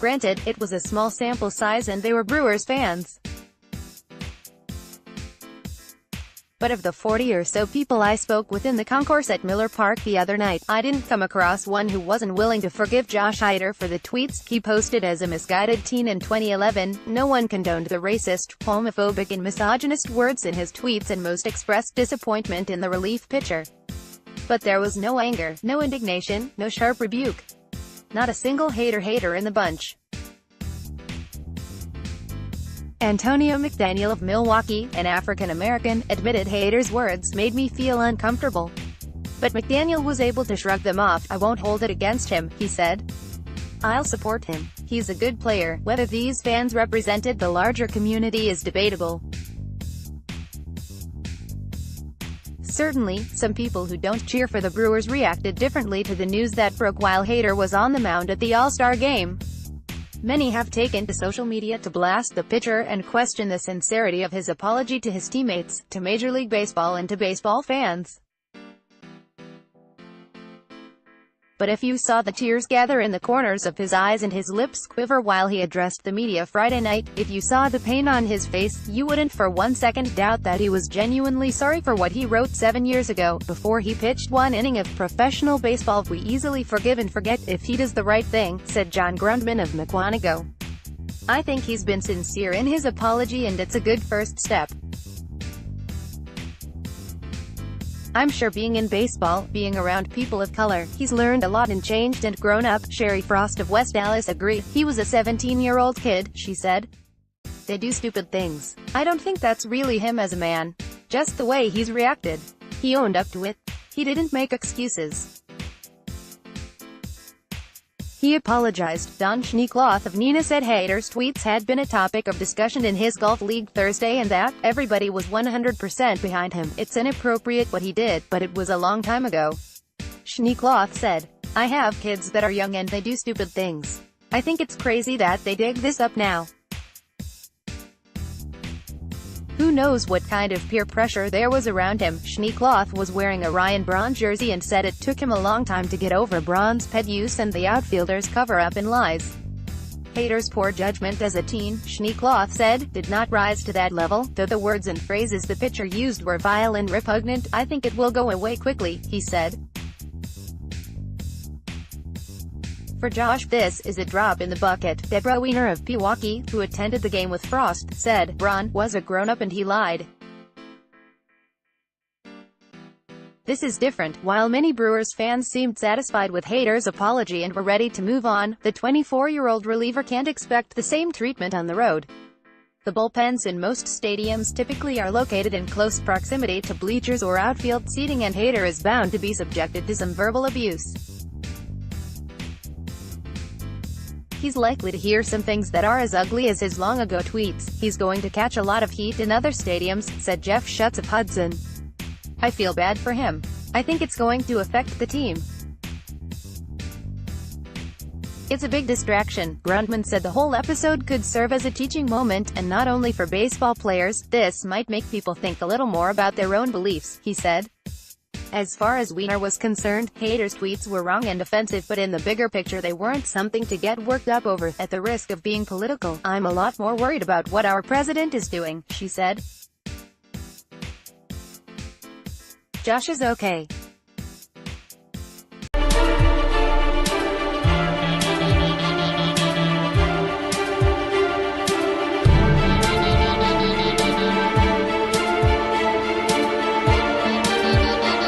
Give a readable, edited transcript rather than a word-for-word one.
Granted, it was a small sample size and they were Brewers fans. But of the 40 or so people I spoke with in the concourse at Miller Park the other night, I didn't come across one who wasn't willing to forgive Josh Hader for the tweets he posted as a misguided teen in 2011. No one condoned the racist, homophobic and misogynist words in his tweets, and most expressed disappointment in the relief pitcher. But there was no anger, no indignation, no sharp rebuke. Not a single hater in the bunch. Antonio McDaniel of Milwaukee, an African-American, admitted Hader's words made me feel uncomfortable. But McDaniel was able to shrug them off. I won't hold it against him, he said. I'll support him. He's a good player. Whether these fans represented the larger community is debatable. Certainly, some people who don't cheer for the Brewers reacted differently to the news that broke while Hader was on the mound at the All-Star game. Many have taken to social media to blast the pitcher and question the sincerity of his apology to his teammates, to Major League Baseball and to baseball fans. But if you saw the tears gather in the corners of his eyes and his lips quiver while he addressed the media Friday night, if you saw the pain on his face, you wouldn't for 1 second doubt that he was genuinely sorry for what he wrote 7 years ago, before he pitched one inning of professional baseball. We easily forgive and forget if he does the right thing, said John Grundman of Mukwonago. I think he's been sincere in his apology and it's a good first step. I'm sure being in baseball, being around people of color, he's learned a lot and changed and grown up. Sherry Frost of West Dallas agreed. He was a 17-year-old kid, she said. They do stupid things. I don't think that's really him as a man. Just the way he's reacted. He owned up to it. He didn't make excuses. He apologized. Don Schneekloth of Neenah said Hader's tweets had been a topic of discussion in his golf league Thursday and that everybody was 100% behind him. It's inappropriate what he did, but it was a long time ago. Schneekloth said, I have kids that are young and they do stupid things. I think it's crazy that they dig this up now. Who knows what kind of peer pressure there was around him. Schneekloth was wearing a Ryan Braun jersey and said it took him a long time to get over Braun's pet use and the outfielder's cover-up and lies. Hader's poor judgment as a teen, Schneekloth said, did not rise to that level, though the words and phrases the pitcher used were vile and repugnant. I think it will go away quickly, he said. For Josh, this is a drop in the bucket. Deborah Wiener of Pewaukee, who attended the game with Frost, said, Braun was a grown-up and he lied. This is different. While many Brewers fans seemed satisfied with Hader's apology and were ready to move on, the 24-year-old reliever can't expect the same treatment on the road. The bullpens in most stadiums typically are located in close proximity to bleachers or outfield seating, and Hader is bound to be subjected to some verbal abuse. He's likely to hear some things that are as ugly as his long-ago tweets. He's going to catch a lot of heat in other stadiums, said Jeff Schutz of Hudson. I feel bad for him. I think it's going to affect the team. It's a big distraction. Grundman said the whole episode could serve as a teaching moment, and not only for baseball players. This might make people think a little more about their own beliefs, he said. As far as Wiener was concerned, Hader's tweets were wrong and offensive, but in the bigger picture they weren't something to get worked up over. At the risk of being political, I'm a lot more worried about what our president is doing, she said. Josh is okay.